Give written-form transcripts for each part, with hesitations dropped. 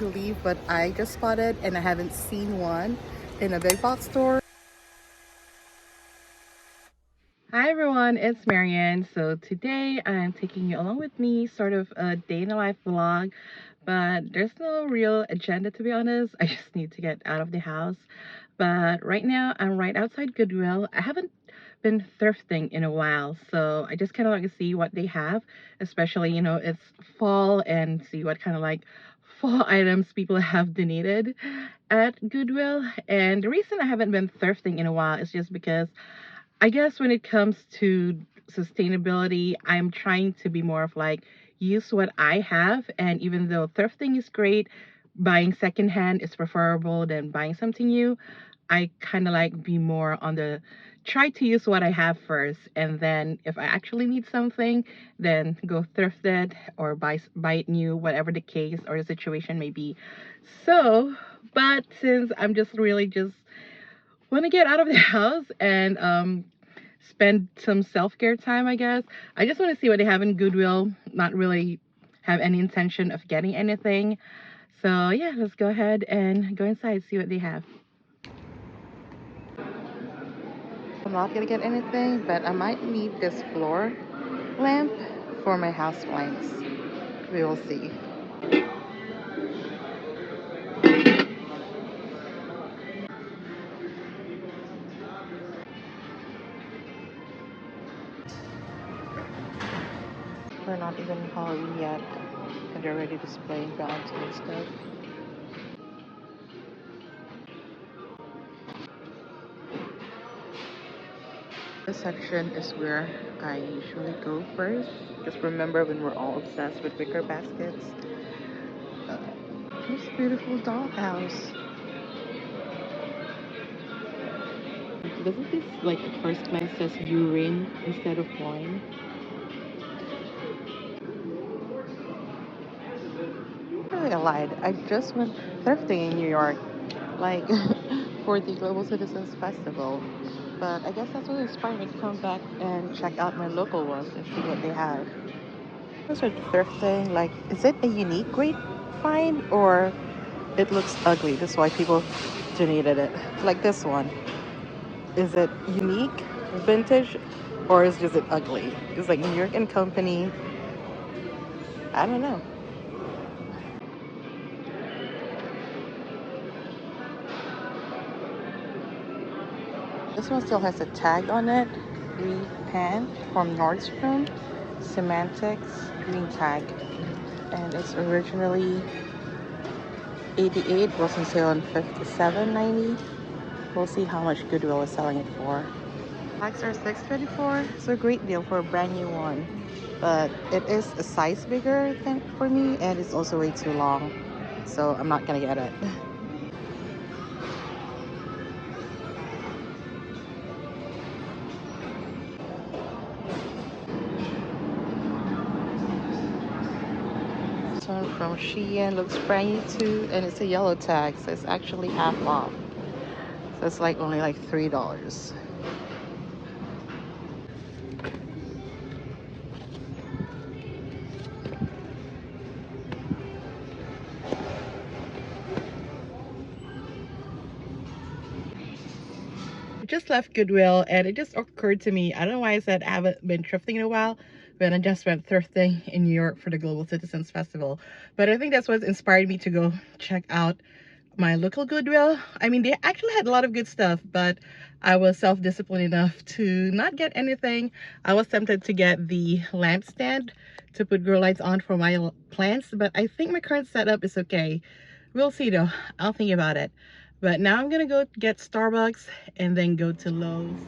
Believe what I just spotted, and I haven't seen one in a big box store. Hi everyone, it's Marianne. So today I'm taking you along with me, sort of a day in the life vlog, but there's no real agenda to be honest. I just need to get out of the house. But right now I'm right outside Goodwill. I haven't been thrifting in a while, so I just kind of like to see what they have, especially, you know, it's fall, and see what kind of like fall items people have donated at Goodwill. And the reason I haven't been thrifting in a while is just because I guess when it comes to sustainability, I'm trying to be more of like use what I have. And even though thrifting is great, buying secondhand is preferable than buying something new. I kind of like be more on the try to use what I have first, and then if I actually need something, then go thrift it or buy it new, whatever the case or the situation may be. So, but since I'm just really just want to get out of the house and spend some self-care time, I guess. I just want to see what they have in Goodwill, not really have any intention of getting anything. So yeah, let's go ahead and go inside, see what they have. I'm not gonna get anything, but I might need this floor lamp for my houseplants. We will see. We're not even Halloween yet, and they're already displaying Valentine's stuff. This section is where I usually go first. Just remember when we're all obsessed with wicker baskets. Uh, this beautiful dollhouse. Doesn't this, like, at first glance says urine instead of wine? Really, I lied. I just went thrifting in New York, like for the Global Citizens Festival. But I guess that's what inspired me to come back and check out my local ones and see what they have. Those are thrifting. Like, is it a unique great find or it looks ugly? That's why people donated it. Like this one. Is it unique, vintage, or is just it ugly? It's like New York and Company. I don't know. This one still has a tag on it. Green pan from Nordstrom. Semantics green tag. And it's originally 88, was on sale on 57.90. We'll see how much Goodwill is selling it for. Tags are $6.24. It's a great deal for a brand new one. But it is a size bigger than for me, and it's also way too long. So I'm not gonna get it. This one from Shein looks brand new too, and it's a yellow tag, so it's actually half off. So it's like only like $3. I just left Goodwill and it just occurred to me, I don't know why I said I haven't been thrifting in a while, but I just went thrifting in New York for the Global Citizens Festival. But I think that's what inspired me to go check out my local Goodwill. I mean, they actually had a lot of good stuff, but I was self-disciplined enough to not get anything. I was tempted to get the lamp stand to put grow lights on for my plants, but I think my current setup is okay. We'll see though. I'll think about it. But now I'm gonna go get Starbucks and then go to Lowe's.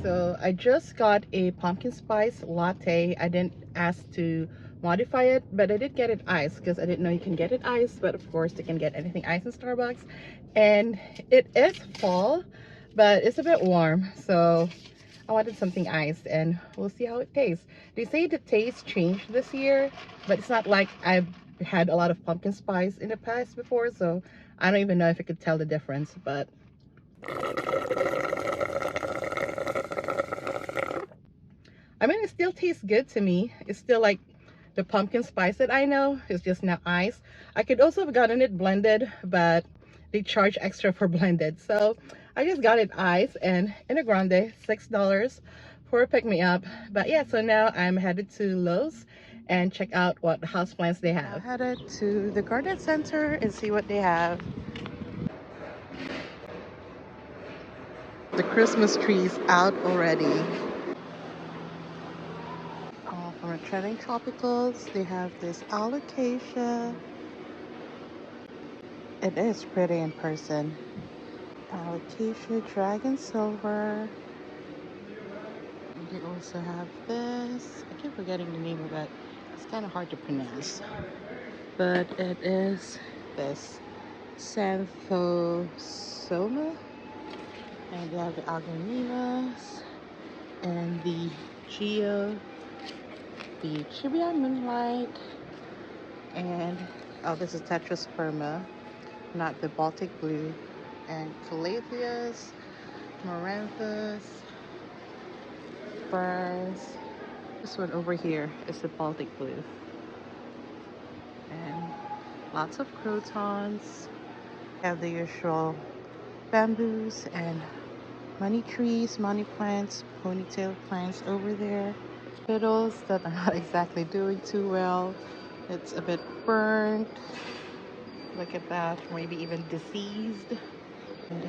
So I just got a pumpkin spice latte. I didn't ask to modify it, but I did get it iced because I didn't know you can get it iced, but of course you can get anything iced in Starbucks. And it is fall, but it's a bit warm, so I wanted something iced, and we'll see how it tastes. They say the taste changed this year, but it's not like I've had a lot of pumpkin spice in the past before, so I don't even know if I could tell the difference. But I mean, it still tastes good to me. It's still like the pumpkin spice that I know is just now ice. I could also have gotten it blended, but they charge extra for blended. So I just got it ice and in a grande, $6 for a pick-me-up. But yeah, so now I'm headed to Lowe's and check out what houseplants they have. Headed to the garden center and see what they have. The Christmas tree's out already. From the Trending Tropicals, they have this alocasia. It is pretty in person. Alocasia, dragon silver. They also have this. I keep forgetting the name of it. It's kind of hard to pronounce. But it is this Xanthosoma. And they have the Agonimas and the Geo, the Chibia Moonlight, and oh, this is Tetrasperma, not the Baltic Blue, and Calatheas, Maranthus, Ferns. This one over here is the Baltic Blue, and lots of crotons. Have the usual bamboos and money trees, money plants, ponytail plants over there. Fiddles that are not exactly doing too well. It's a bit burnt. Look at that, maybe even deceased. And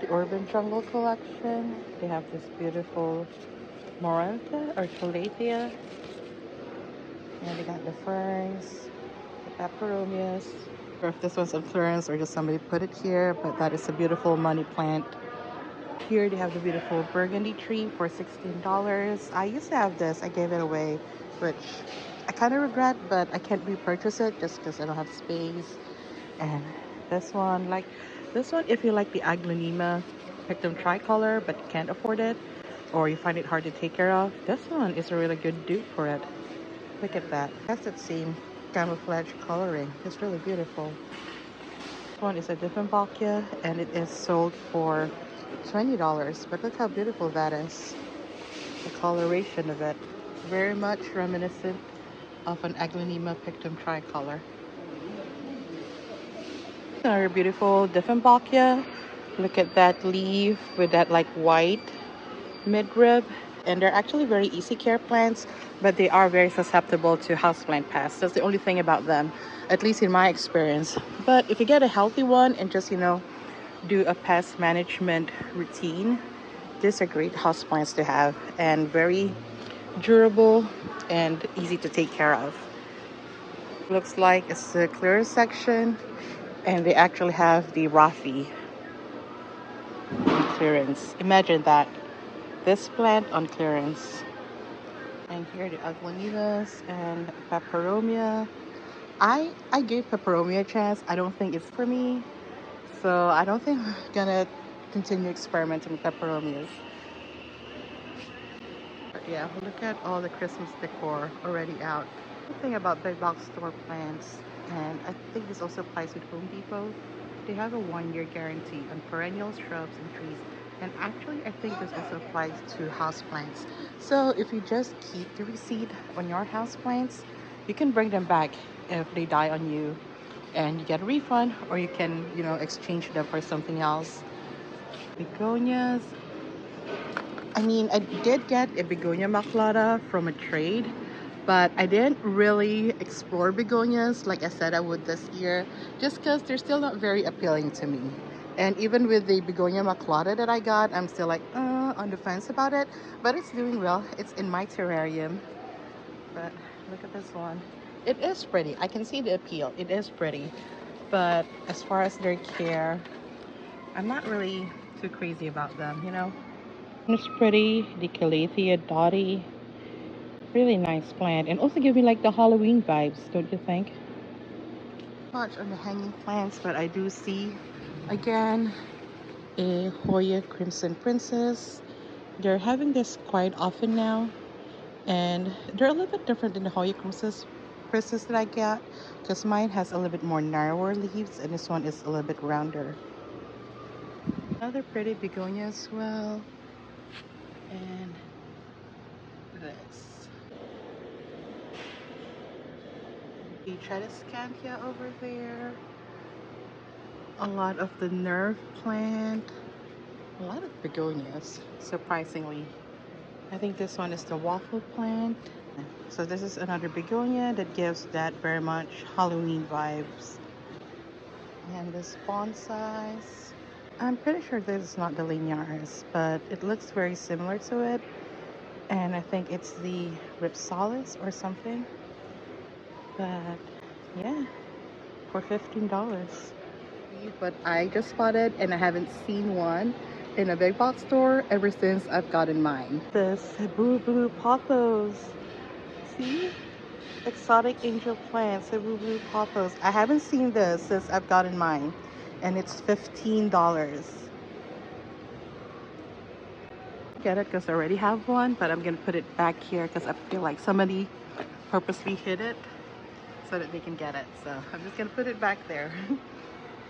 the Urban Jungle collection. They have this beautiful Morantha or Calathea. And they got the ferns, the peperomias. Or if this one's on clearance or just somebody put it here, but that is a beautiful money plant. Here they have the beautiful burgundy tree for $16. I used to have this. I gave it away, which I kind of regret, but I can't repurchase it just because I don't have space. And this one, if you like the Aglaonema Pictum tricolor but can't afford it, or you find it hard to take care of, this one is a really good dupe for it. Look at that. It has that same camouflage coloring. It's really beautiful. This one is a Dieffenbachia and it is sold for $20, but look how beautiful that is. The coloration of it, very much reminiscent of an Aglaonema Pictum tricolor. Another beautiful Dieffenbachia. Look at that leaf with that like white midrib, and they're actually very easy care plants, but they are very susceptible to houseplant pests. That's the only thing about them, at least in my experience. But if you get a healthy one and just do a pest management routine, these are great houseplants to have and very durable and easy to take care of. Looks like it's the clear section, and they actually have the Rafi on clearance. Imagine that, this plant on clearance. And here are the Aglaonemas and Peperomia. I gave Peperomia a chance. I don't think it's for me, so I don't think I'm gonna continue experimenting with Peperomias. But yeah, look at all the Christmas decor already out. The thing about big box store plants, and I think this also applies with Home Depot, they have a 1-year guarantee on perennial shrubs and trees. And actually, I think this also applies to houseplants. So if you just keep the receipt on your houseplants, you can bring them back if they die on you, and you get a refund, or you can, exchange them for something else. Begonias. I mean, I did get a begonia maculata from a trade, but I didn't really explore begonias like I said I would this year, just because they're still not very appealing to me. And even with the begonia maculata that I got, I'm still like on the fence about it, but it's doing well. It's in my terrarium. But look at this one. It is pretty. I can see the appeal. It is pretty. But as far as their care, I'm not really too crazy about them. It's pretty. The Calathea Dottie. Really nice plant. And also give me like the Halloween vibes, don't you think? Much on the hanging plants, but I do see, again, a Hoya Crimson Princess. They're having this quite often now. And they're a little bit different than the Hoya Princess that I got, because mine has a little bit more narrower leaves and this one is a little bit rounder. Another pretty begonia as well. And this. You try to scantia over there. A lot of the nerve plant. A lot of begonias, surprisingly. I think this one is the waffle plant. So this is another begonia that gives that very much Halloween vibes. And this bonsais. I'm pretty sure this is not the linearis, but it looks very similar to it. And I think it's the ripsalis or something. But yeah, for $15. But I just spotted and I haven't seen one in a big box store ever since I've gotten mine. The Cebu Blue Pothos. See? Exotic angel plants, Cebu Blue Pothos. I haven't seen this since I've gotten mine. And it's $15. Get it because I already have one, but I'm gonna put it back here because I feel like somebody purposely hid it so that they can get it. So I'm just gonna put it back there.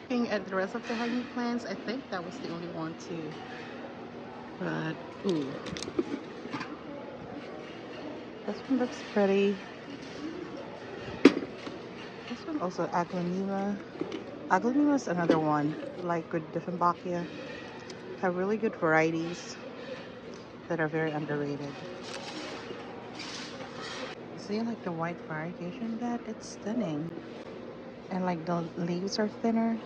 Looking at the rest of the hanging plants, I think that was the only one too. But ooh, this one looks pretty. This one also aglaonema. Aglaonema is another one, like with Dieffenbachia. Have really good varieties that are very underrated. See, like the white variegation that it's stunning, and like the leaves are thinner.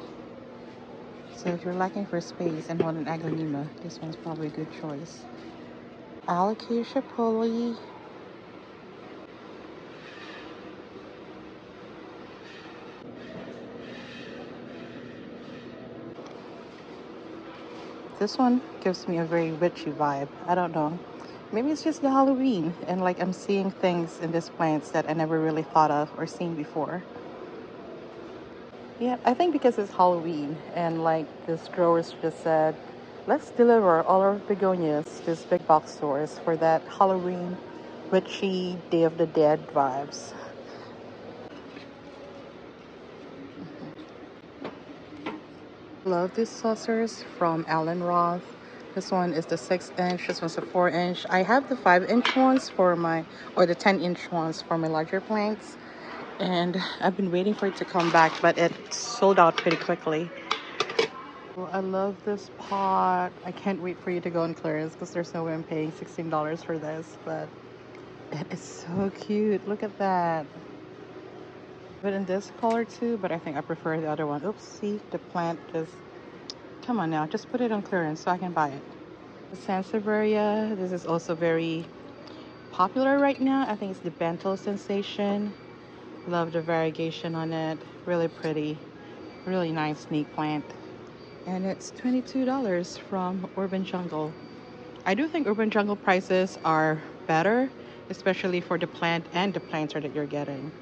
So if you're lacking for space and want an aglaonema, this one's probably a good choice. Alocasia poli. This one gives me a very witchy vibe. I don't know. Maybe it's just the Halloween and like I'm seeing things in these plants that I never really thought of or seen before. Yeah, I think because it's Halloween and like this growers just said, let's deliver all our begonias to these big box stores for that Halloween witchy Day of the Dead vibes. Love these saucers from Allen Roth. This one is the 6-inch, this one's a 4-inch. I have the 5-inch ones for my, or the 10-inch ones for my larger plants. And I've been waiting for it to come back, but it sold out pretty quickly. Well, I love this pot. I can't wait for you to go on clearance because there's no way I'm paying $16 for this, but it is so cute. Look at that. But in this color too, but I think I prefer the other one. Oops, see, the plant just, come on now, just put it on clearance so I can buy it. The Sansevieria, this is also very popular right now. I think it's the Bento Sensation. Love the variegation on it. Really pretty, really nice, neat plant. And it's $22 from Urban Jungle. I do think Urban Jungle prices are better, especially for the plant and the planter that you're getting.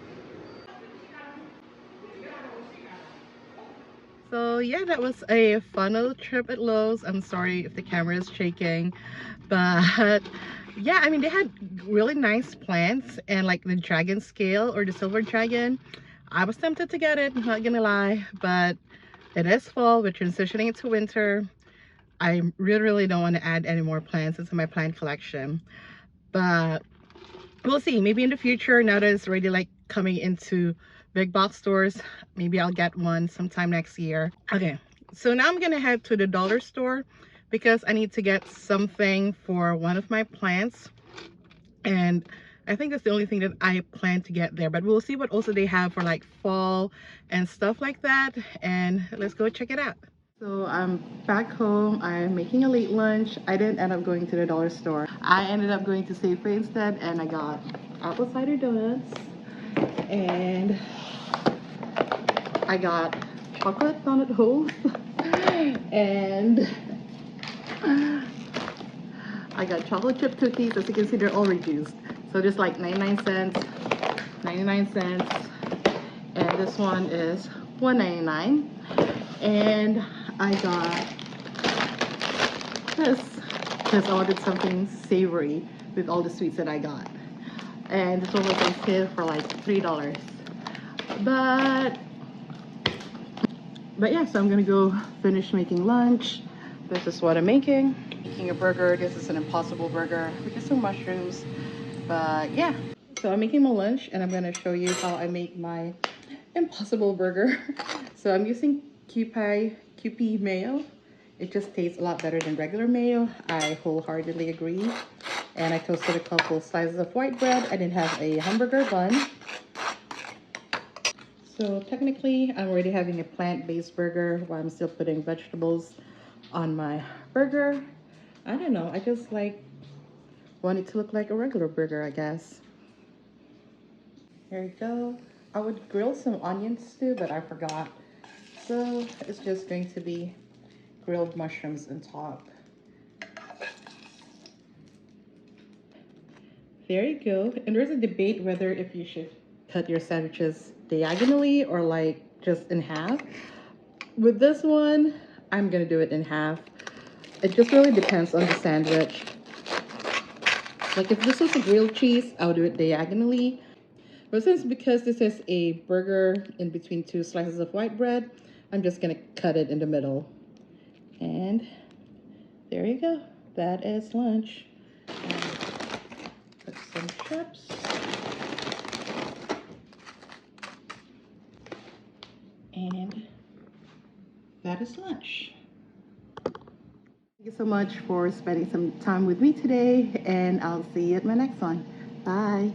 So yeah, that was a fun little trip at Lowe's. I'm sorry if the camera is shaking, but yeah, I mean, they had really nice plants and like the dragon scale or the silver dragon. I was tempted to get it, not gonna lie, but it is fall, we're transitioning into winter. I really don't want to add any more plants into my plant collection, but we'll see. Maybe in the future, now that it's already like coming into big box stores, maybe I'll get one sometime next year. Okay, so now I'm gonna head to the dollar store because I need to get something for one of my plants, and I think that's the only thing that I plan to get there, but we'll see what also they have for like fall and stuff like that, and let's go check it out. So I'm back home. I'm making a late lunch. I didn't end up going to the dollar store. I ended up going to Safeway instead, and I got apple cider donuts, and I got chocolate donut holes, and I got chocolate chip cookies. As you can see, they're all reduced. So just like 99 cents, 99 cents, and this one is $1.99. And I got this because I wanted something savory with all the sweets that I got. And this one was on sale for like $3. But yeah, so I'm gonna go finish making lunch. This is what I'm making. Making a burger. This is an impossible burger with just some mushrooms. But yeah. So I'm making my lunch and I'm gonna show you how I make my impossible burger. So I'm using Kewpie mayo. It just tastes a lot better than regular mayo. I wholeheartedly agree. And I toasted a couple slices of white bread. I didn't have a hamburger bun. So technically I'm already having a plant-based burger while I'm still putting vegetables on my burger. I don't know, I just want it to look like a regular burger, I guess. There you go. I would grill some onions too, but I forgot. So it's just going to be grilled mushrooms on top. There you go. And there's a debate whether if you should cut your sandwiches diagonally or like just in half. With this one, I'm gonna do it in half. It just really depends on the sandwich. Like if this was a grilled cheese, I would do it diagonally. But because this is a burger in between two slices of white bread, I'm just gonna cut it in the middle. And there you go. That is lunch. Put some chips. And that is lunch. Thank you so much for spending some time with me today, and I'll see you at my next one. Bye.